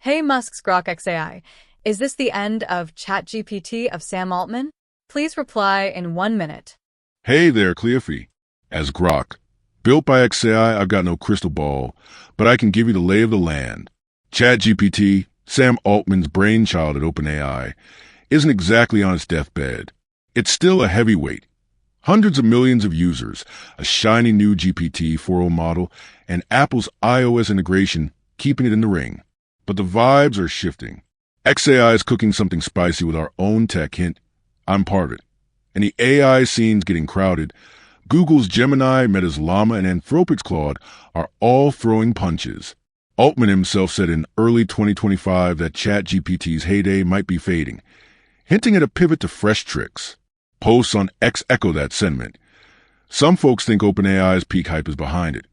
Hey Musk's Grok XAI, is this the end of ChatGPT of Sam Altman? Please reply in 1 minute. Hey there, Cleophee. As Grok. Built by XAI, I've got no crystal ball, but I can give you the lay of the land. ChatGPT, Sam Altman's brainchild at OpenAI, isn't exactly on its deathbed. It's still a heavyweight. Hundreds of millions of users, a shiny new GPT-4o model, and Apple's iOS integration keeping it in the ring. But the vibes are shifting. XAI is cooking something spicy with our own tech. Hint, I'm part of it. And the AI scene's getting crowded. Google's Gemini, Meta's Llama, and Anthropic's Claude are all throwing punches. Altman himself said in early 2025 that ChatGPT's heyday might be fading, hinting at a pivot to fresh tricks. Posts on X echo that sentiment. Some folks think OpenAI's peak hype is behind it,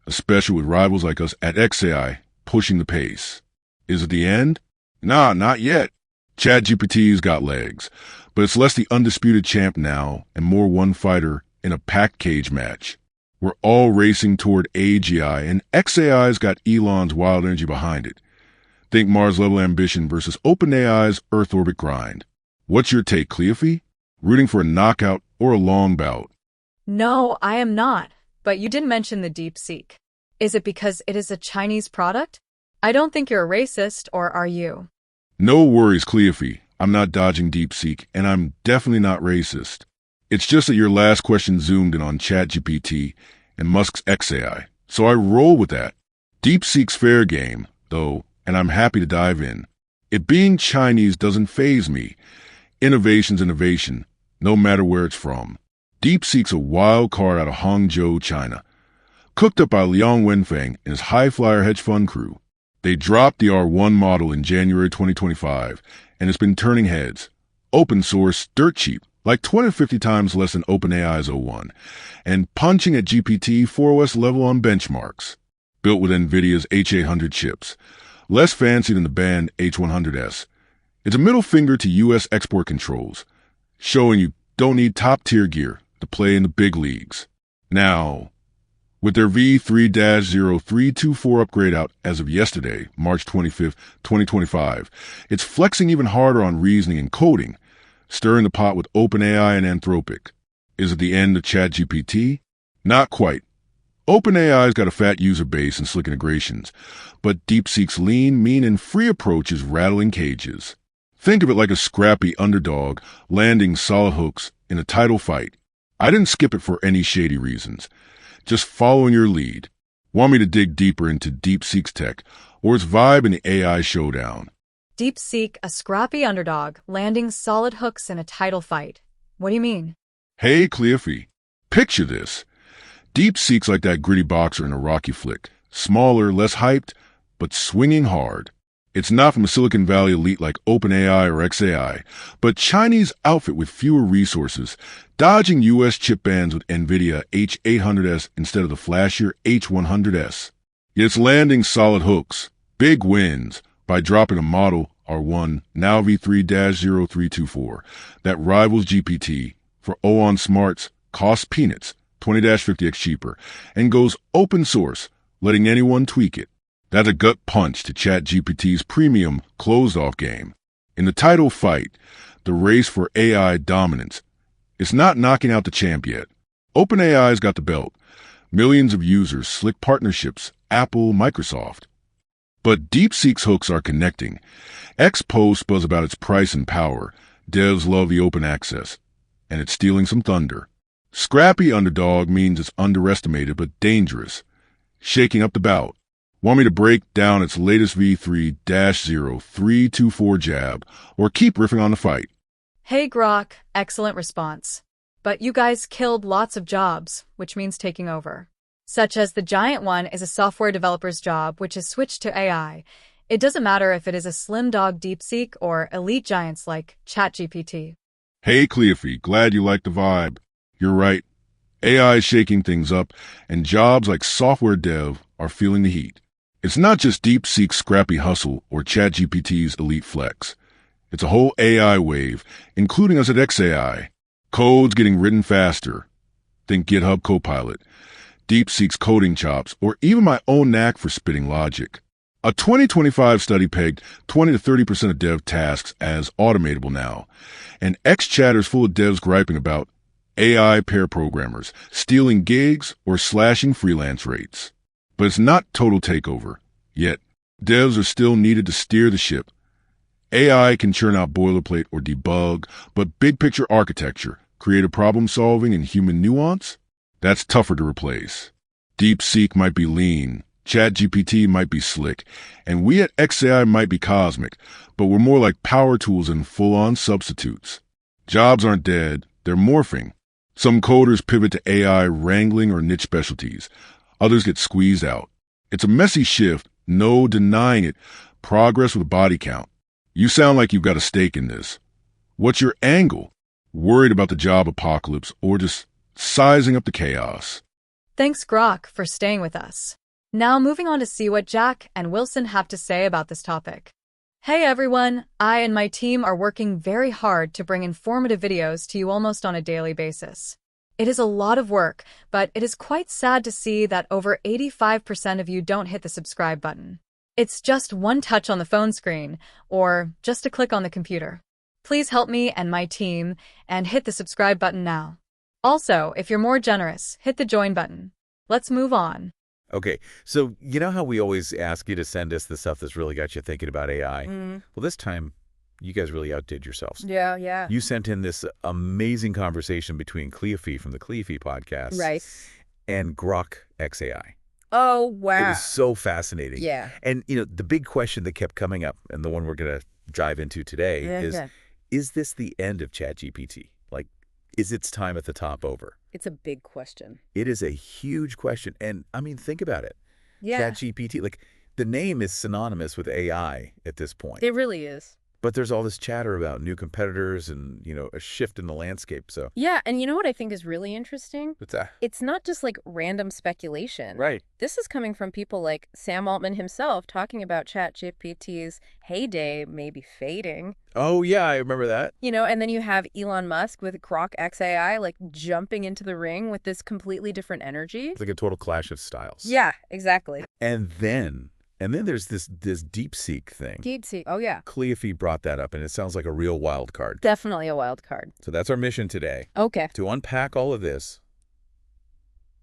especially with rivals like us at XAI pushing the pace. Is it the end? Nah, not yet. ChatGPT's got legs, but it's less the undisputed champ now and more one fighter in a packed cage match. We're all racing toward AGI, and XAI's got Elon's wild energy behind it. Think Mars-level ambition versus OpenAI's Earth orbit grind. What's your take, Cleophee? Rooting for a knockout or a long bout? No, I am not, but you did mention the DeepSeek. Is it because it is a Chinese product? I don't think you're a racist, or are you? No worries, Cleophee. I'm not dodging DeepSeek, and I'm definitely not racist. It's just that your last question zoomed in on ChatGPT and Musk's XAI, so I roll with that. DeepSeek's fair game, though, and I'm happy to dive in. It being Chinese doesn't faze me. Innovation's innovation, no matter where it's from. DeepSeek's a wild card out of Hangzhou, China. Cooked up by Liang Wenfeng and his high-flyer hedge fund crew. They dropped the R1 model in January 2025, and it's been turning heads. Open source, dirt cheap, like 20 to 50 times less than OpenAI's O1, and punching at GPT-4OS level on benchmarks. Built with NVIDIA's H800 chips. Less fancy than the banned H100S. It's a middle finger to U.S. export controls, showing you don't need top-tier gear to play in the big leagues. Now, with their V3-0324 upgrade out as of yesterday, March 25th, 2025, it's flexing even harder on reasoning and coding, stirring the pot with OpenAI and Anthropic. Is it the end of ChatGPT? Not quite. OpenAI's got a fat user base and slick integrations, but DeepSeek's lean, mean, and free approach is rattling cages. Think of it like a scrappy underdog landing solid hooks in a title fight. I didn't skip it for any shady reasons. Just following your lead. Want me to dig deeper into DeepSeek's tech or its vibe in the AI showdown? DeepSeek, a scrappy underdog, landing solid hooks in a title fight. What do you mean? Hey, Cleophee. Picture this. DeepSeek's like that gritty boxer in a Rocky flick. Smaller, less hyped, but swinging hard. It's not from a Silicon Valley elite like OpenAI or XAI, but Chinese outfit with fewer resources, dodging U.S. chip bans with NVIDIA H800S instead of the flashier H100S. Yet it's landing solid hooks, big wins, by dropping a model R1, now V3-0324, that rivals GPT for ON Smarts, costs peanuts, 20-50x cheaper, and goes open source, letting anyone tweak it. That's a gut punch to ChatGPT's premium closed-off game. In the title fight, the race for AI dominance, it's not knocking out the champ yet. OpenAI's got the belt. Millions of users, slick partnerships, Apple, Microsoft. But DeepSeek's hooks are connecting. X posts buzz about its price and power. Devs love the open access. And it's stealing some thunder. Scrappy underdog means it's underestimated but dangerous. Shaking up the bout. Want me to break down its latest V3-0324 jab, or keep riffing on the fight? Hey Grok, excellent response. But you guys killed lots of jobs, which means taking over. Such as the giant one is a software developer's job, which is switched to AI. It doesn't matter if it is a slim dog DeepSeek or elite giants like ChatGPT. Hey Cleophee, glad you like the vibe. You're right. AI is shaking things up, and jobs like software dev are feeling the heat. It's not just DeepSeek's scrappy hustle or ChatGPT's elite flex. It's a whole AI wave, including us at XAI. Code's getting written faster. Think GitHub Copilot, DeepSeek's coding chops, or even my own knack for spitting logic. A 2025 study pegged 20 to 30% of dev tasks as automatable now, and X-Chatter is full of devs griping about AI pair programmers stealing gigs or slashing freelance rates. But it's not total takeover. Yet, devs are still needed to steer the ship. AI can churn out boilerplate or debug, but big-picture architecture, creative problem-solving, and human nuance? That's tougher to replace. DeepSeek might be lean, ChatGPT might be slick, and we at XAI might be cosmic, but we're more like power tools and full-on substitutes. Jobs aren't dead, they're morphing. Some coders pivot to AI wrangling or niche specialties. Others get squeezed out. It's a messy shift, no denying it. Progress with a body count. You sound like you've got a stake in this. What's your angle? Worried about the job apocalypse or just sizing up the chaos? Thanks, Grok, for staying with us. Now moving on to see what Jack and Wilson have to say about this topic. Hey everyone, I and my team are working very hard to bring informative videos to you almost on a daily basis. It is a lot of work, but it is quite sad to see that over 85% of you don't hit the subscribe button. It's just one touch on the phone screen, or just a click on the computer. Please help me and my team and hit the subscribe button now. Also, if you're more generous, hit the join button. Let's move on. Okay, so you know how we always ask you to send us the stuff that's really got you thinking about AI? Well, this time, you guys really outdid yourselves. Yeah. You sent in this amazing conversation between Cleophee from the Cleophee Podcast and Grok XAI. Oh, wow. It was so fascinating. Yeah. And, the big question that kept coming up, and the one we're going to dive into today is this the end of ChatGPT? Like, is its time at the top over? It's a big question. It is a huge question. And, I mean, think about it. Yeah. ChatGPT, like, the name is synonymous with AI at this point. It really is. But there's all this chatter about new competitors and, a shift in the landscape. So Yeah, and you know what I think is really interesting? what's that? It's not just like random speculation. Right. This is coming from people like Sam Altman himself talking about ChatGPT's heyday maybe fading. Oh, yeah, I remember that. And then you have Elon Musk with Grok XAI like jumping into the ring with this completely different energy. It's like a total clash of styles. Yeah, exactly. And then there's this DeepSeek thing. DeepSeek. Oh, yeah. Cleophee brought that up, and it sounds like a real wild card. Definitely a wild card. So that's our mission today. Okay. To unpack all of this,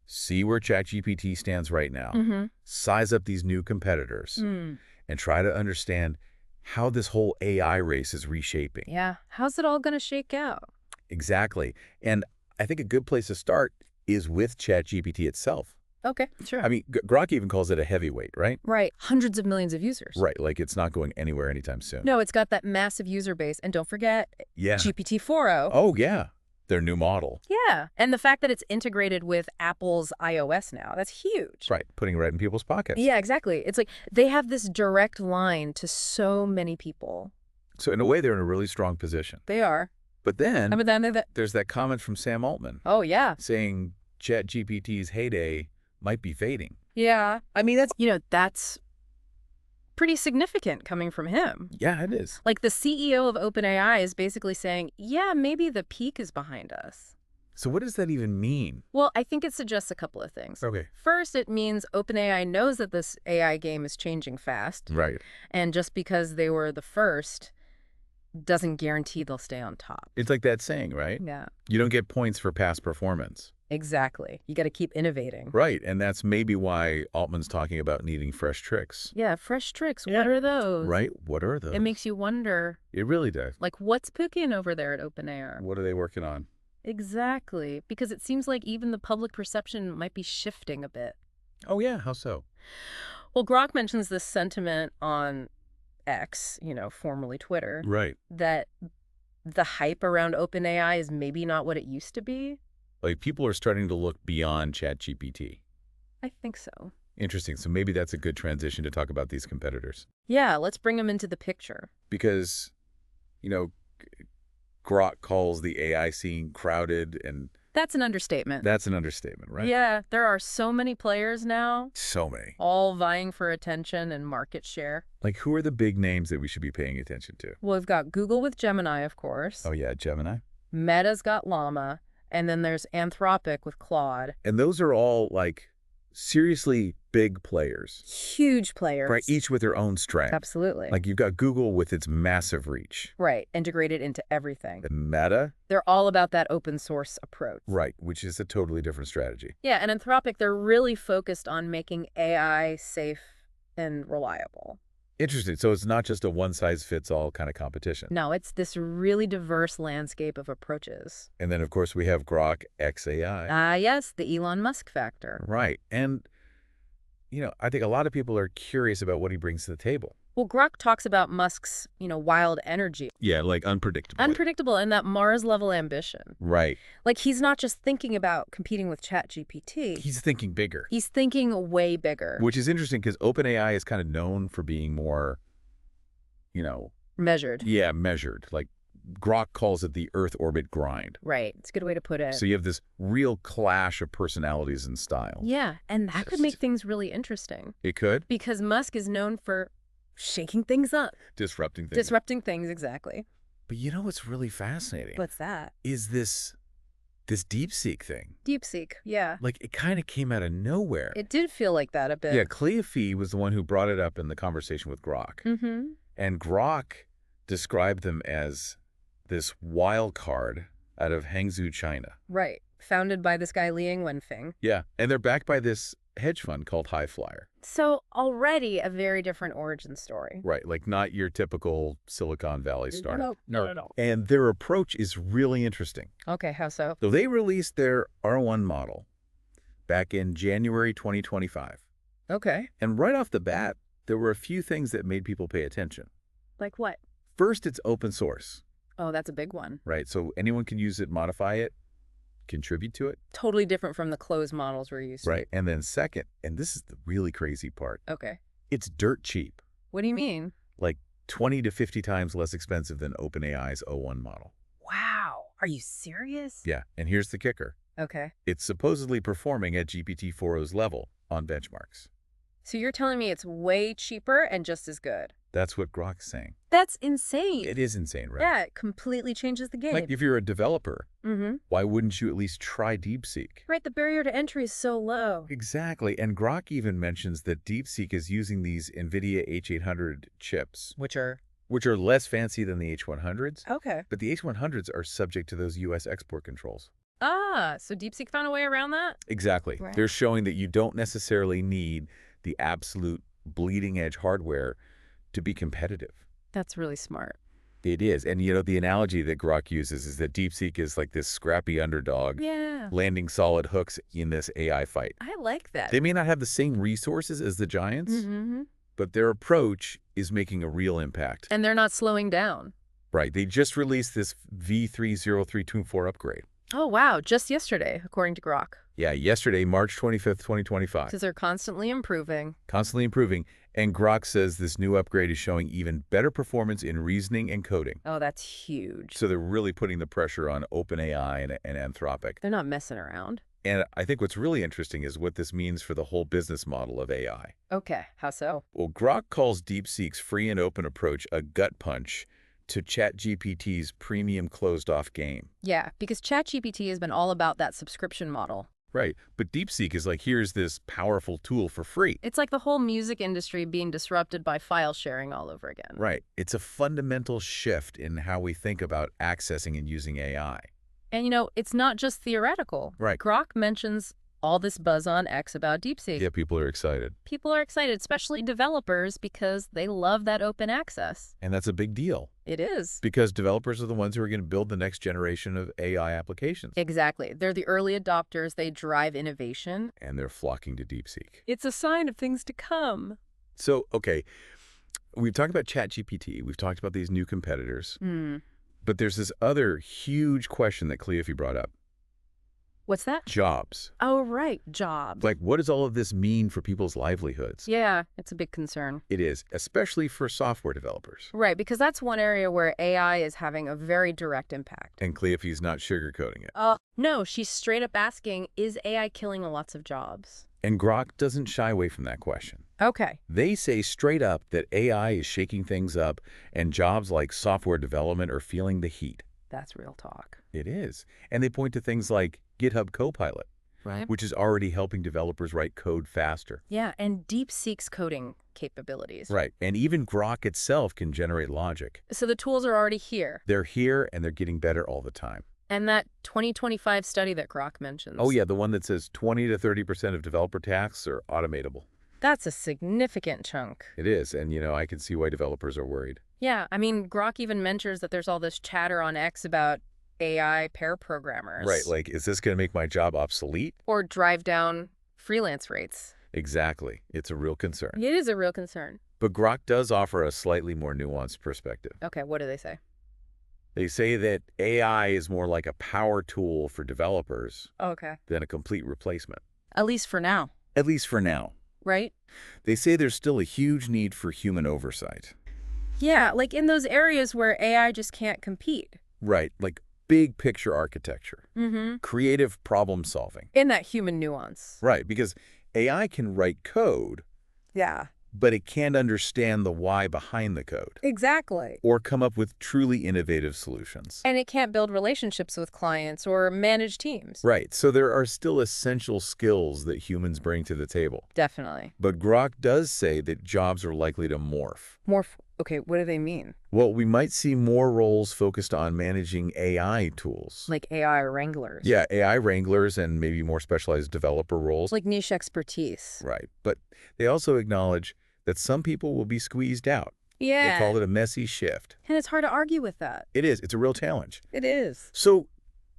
see where ChatGPT stands right now, size up these new competitors, and try to understand how this whole AI race is reshaping. Yeah. How's it all going to shake out? Exactly. And I think a good place to start is with ChatGPT itself. Okay, sure. I mean, Grok even calls it a heavyweight, right? Right. Hundreds of millions of users. Right, like it's not going anywhere anytime soon. No, it's got that massive user base. And don't forget, Yeah. GPT-4o. Oh, yeah. Their new model. Yeah. And the fact that it's integrated with Apple's iOS now, that's huge. Right, putting it right in people's pockets. Yeah, exactly. It's like they have this direct line to so many people. So in a way, they're in a really strong position. They are. But then Then there's that comment from Sam Altman oh, yeah. saying ChatGPT's heyday might be fading. Yeah. I mean, that's pretty significant coming from him. Yeah, it is. Like the CEO of OpenAI is basically saying, yeah, maybe the peak is behind us. So what does that even mean? Well, I think it suggests a couple of things. Okay. First, it means OpenAI knows that this AI game is changing fast. Right. And just because they were the first doesn't guarantee they'll stay on top. It's like that saying, right? Yeah, You don't get points for past performance. exactly. You got to keep innovating. Right, and that's maybe why Altman's talking about needing fresh tricks. Yeah, fresh tricks. What are those? Right? What are those? It makes you wonder, It really does. like, what's cooking over there at OpenAI? What are they working on? Exactly. Because it seems like even the public perception might be shifting a bit. Oh, yeah, how so? Well, Grok mentions this sentiment on X, formerly Twitter, Right. that the hype around OpenAI is maybe not what it used to be. Like, people are starting to look beyond ChatGPT. I think so. Interesting. So maybe that's a good transition to talk about these competitors. Yeah, let's bring them into the picture. Because, Grok calls the AI scene crowded, and That's an understatement. that's an understatement, right? Yeah, there are so many players now, So many. all vying for attention and market share. Like, who are the big names that we should be paying attention to? Well, we've got Google with Gemini, of course. Oh, yeah, Gemini. Meta's got Llama. And then there's Anthropic with Claude. And those are all, like, seriously big players. Huge players. Right, each with their own strength. Absolutely. Like you've got Google with its massive reach. Right, integrated into everything. And Meta. They're all about that open source approach. Right, which is a totally different strategy. Yeah, and Anthropic, they're really focused on making AI safe and reliable. Interesting. So it's not just a one-size-fits-all kind of competition. No, it's this really diverse landscape of approaches. And then, of course, we have Grok XAI. Ah, yes, the Elon Musk factor. Right. And, I think a lot of people are curious about what he brings to the table. Well, Grok talks about Musk's, wild energy. Yeah, like unpredictable. Unpredictable and that Mars-level ambition. Right. Like, he's not just thinking about competing with ChatGPT. He's thinking bigger. He's thinking way bigger. Which is interesting because OpenAI is kind of known for being more, measured. Yeah, measured. Like Grok calls it the Earth orbit grind. Right. It's a good way to put it. So you have this real clash of personalities and styles. Yeah, and that could make things really interesting. It could? Because Musk is known for shaking things up. Disrupting things. Disrupting things, exactly. But what's really fascinating? What's that? Is this DeepSeek thing. DeepSeek, yeah. Like, it kind of came out of nowhere. It did feel like that a bit. Yeah, Cleophee was the one who brought it up in the conversation with Grok. Mm-hmm. And Grok described them as this wild card out of Hangzhou, China. Right. Founded by this guy Liang Wenfeng. Yeah, and they're backed by this hedge fund called High Flyer. So already a very different origin story. Right, like not your typical Silicon Valley startup. No. And their approach is really interesting. Okay, how so? So they released their R1 model back in January 2025. Okay. And right off the bat, there were a few things that made people pay attention. Like what? First, it's open source. Oh, that's a big one. Right, so anyone can use it, modify it, contribute to it. Totally different from the closed models we're used to. Right, and then second, and this is the really crazy part, Okay. it's dirt cheap. What do you mean? Like 20 to 50 times less expensive than OpenAI's O1 model. Wow. Are you serious? Yeah, and here's the kicker. Okay. It's supposedly performing at GPT-4o's level on benchmarks. So you're telling me it's way cheaper and just as good? That's what Grok's saying. That's insane. It is insane, right? Yeah, it completely changes the game. Like, if you're a developer, Mm-hmm. why wouldn't you at least try DeepSeek? Right, the barrier to entry is so low. Exactly, and Grok even mentions that DeepSeek is using these NVIDIA H800 chips, Which are? which are less fancy than the H100s, Okay. but the H100s are subject to those U.S. export controls. Ah, so DeepSeek found a way around that? Exactly. Right. They're showing that you don't necessarily need the absolute bleeding-edge hardware to be competitive. That's really smart. It is. And, the analogy that Grok uses is that DeepSeek is like this scrappy underdog Yeah. landing solid hooks in this AI fight. I like that. They may not have the same resources as the giants, Mm-hmm. but their approach is making a real impact. And they're not slowing down. Right. They just released this V30324 upgrade. Oh, wow. Just yesterday, according to Grok. Yeah, yesterday, March 25th, 2025. Because they're constantly improving. Constantly improving. And Grok says this new upgrade is showing even better performance in reasoning and coding. Oh, that's huge. So they're really putting the pressure on OpenAI and Anthropic. They're not messing around. And I think what's really interesting is what this means for the whole business model of AI. Okay, how so? Well, Grok calls DeepSeek's free and open approach a gut punch to ChatGPT's premium closed-off game. Yeah, because ChatGPT has been all about that subscription model. Right, but DeepSeek is like, here's this powerful tool for free. It's like the whole music industry being disrupted by file sharing all over again. Right, it's a fundamental shift in how we think about accessing and using AI. And it's not just theoretical. Right. Grok mentions all this buzz on X about DeepSeek. Yeah, people are excited. People are excited, especially developers, because they love that open access. And that's a big deal. It is. Because developers are the ones who are going to build the next generation of AI applications. Exactly. They're the early adopters. They drive innovation. And they're flocking to DeepSeek. It's a sign of things to come. So, okay, we've talked about ChatGPT. We've talked about these new competitors. But there's this other huge question that Cleophee brought up. What's that? Jobs. Oh, right. Jobs. Like, what does all of this mean for people's livelihoods? Yeah, it's a big concern. It is, especially for software developers. Right, because that's one area where AI is having a very direct impact. And Cleophee's not sugarcoating it. No, she's straight up asking, is AI killing lots of jobs? And Grok doesn't shy away from that question. Okay. They say straight up that AI is shaking things up and jobs like software development are feeling the heat. That's real talk. It is. And they point to things like GitHub Copilot, Right. which is already helping developers write code faster. Yeah, and DeepSeek's coding capabilities. Right. And even Grok itself can generate logic. So the tools are already here. They're here and they're getting better all the time. And that 2025 study that Grok mentions. Oh, yeah, the one that says 20 to 30% of developer tasks are automatable. That's a significant chunk. It is. And, I can see why developers are worried. Yeah, I mean, Grok even mentions that there's all this chatter on X about AI pair programmers. Right. Like, is this going to make my job obsolete? Or drive down freelance rates. Exactly. It's a real concern. It is a real concern. But Grok does offer a slightly more nuanced perspective. Okay, what do they say? They say that AI is more like a power tool for developers Okay. than a complete replacement. At least for now. At least for now. Right? They say there's still a huge need for human oversight. Yeah, like in those areas where AI just can't compete. Right, like big picture architecture, Mm-hmm. creative problem solving. In that human nuance. Right, because AI can write code, Yeah. but it can't understand the why behind the code Exactly. or come up with truly innovative solutions. And it can't build relationships with clients or manage teams. Right, so there are still essential skills that humans bring to the table. Definitely. But Grok does say that jobs are likely to morph. Okay, what do they mean? Well, we might see more roles focused on managing AI tools. Like AI wranglers. Yeah, AI wranglers and maybe more specialized developer roles. Like niche expertise. Right, but they also acknowledge that some people will be squeezed out. Yeah. They call it a messy shift. And it's hard to argue with that. It is. It's a real challenge. It is. So,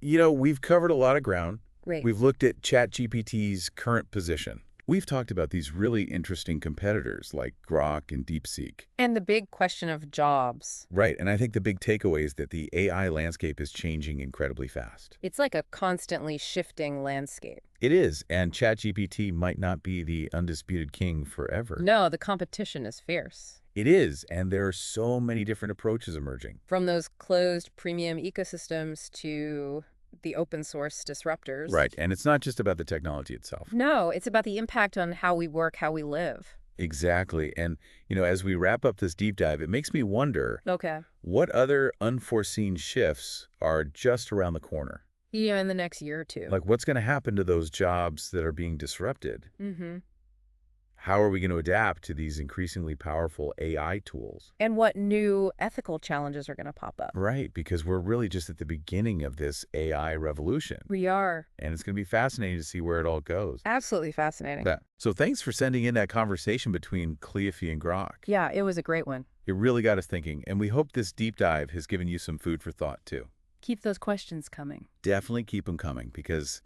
we've covered a lot of ground. Great. We've looked at ChatGPT's current position. We've talked about these really interesting competitors like Grok and DeepSeek. And the big question of jobs. Right, and I think the big takeaway is that the AI landscape is changing incredibly fast. It's like a constantly shifting landscape. It is, and ChatGPT might not be the undisputed king forever. No, the competition is fierce. It is, and there are so many different approaches emerging. From those closed premium ecosystems to the open source disruptors. Right, and it's not just about the technology itself. No, it's about the impact on how we work, how we live. Exactly, and, as we wrap up this deep dive, it makes me wonder Okay. what other unforeseen shifts are just around the corner. Yeah, in the next year or two. Like, what's going to happen to those jobs that are being disrupted? Mm-hmm. How are we going to adapt to these increasingly powerful AI tools? And what new ethical challenges are going to pop up? Right, because we're really just at the beginning of this AI revolution. We are. And it's going to be fascinating to see where it all goes. Absolutely fascinating. So thanks for sending in that conversation between Cleophee and Grok. Yeah, it was a great one. It really got us thinking, and we hope this deep dive has given you some food for thought, too. Keep those questions coming. Definitely keep them coming, because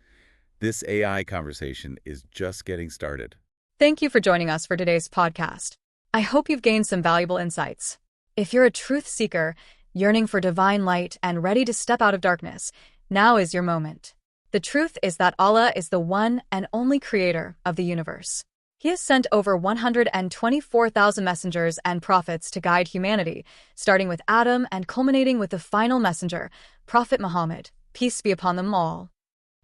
this AI conversation is just getting started. Thank you for joining us for today's podcast. I hope you've gained some valuable insights. If you're a truth seeker, yearning for divine light and ready to step out of darkness, now is your moment. The truth is that Allah is the one and only creator of the universe. He has sent over 124,000 messengers and prophets to guide humanity, starting with Adam and culminating with the final messenger, Prophet Muhammad, peace be upon them all.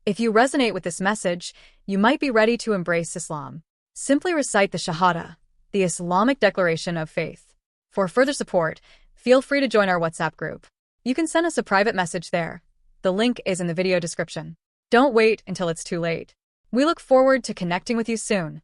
If you resonate with this message, you might be ready to embrace Islam. Simply recite the Shahada, the Islamic declaration of faith. For further support, feel free to join our WhatsApp group. You can send us a private message there. The link is in the video description. Don't wait until it's too late. We look forward to connecting with you soon.